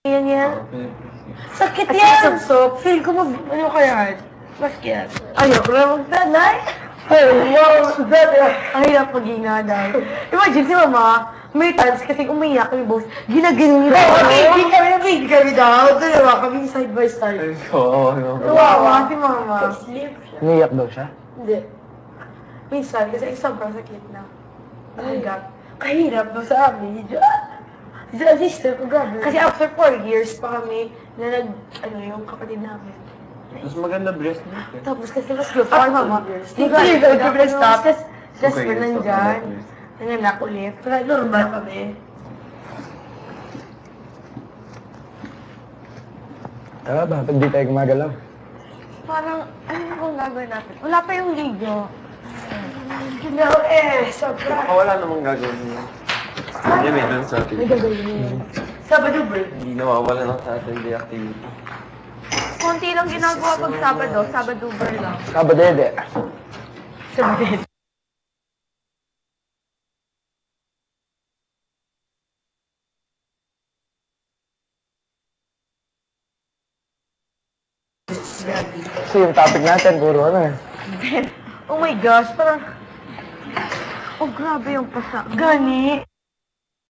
Yan. Sakit At yan! sasok, feel ko ano kaya? Bakit? Ayoko na magdanay. Ay, wow, dad. Ang hirap maging nanay. Imagine si mama, may times kasi umiyak kami both, ginaganon niya. Hindi kami daw. Dalawa kami side by side. Oo. Kawawa si mama. Sleep. Umiyak daw siya? Hindi. Minsan, kasi sobrang sakit na. Hanggang, kahirap daw sa amin. Sa sister ko, grabe. Kasi after 4 years pa kami na yung kapatid namin. Mas maganda breast milk eh. Tapos kasi mas close ako kay mama. Hindi ko yung nag-breast up. Just Okay, for stop nandyan. na. Nanganak ulit. Kaya normal kami. Tara, bakit di tayo gumagalaw? Parang, ano kung gagawin natin? Wala pa yung ligo. Ginaw sobra. Baka wala namang gagawin niya. Hindi, may dun sa atin. May gagawin yun. Sabado break. Hindi nawawala ng Saturday activity. Konti lang ginagawa pag Sabado. Sabado-ber lang. Kabadede. Sabado. Kasi yung topic natin, puro ano eh. Oh my gosh, parang... Oh, grabe yung pasa. Gani.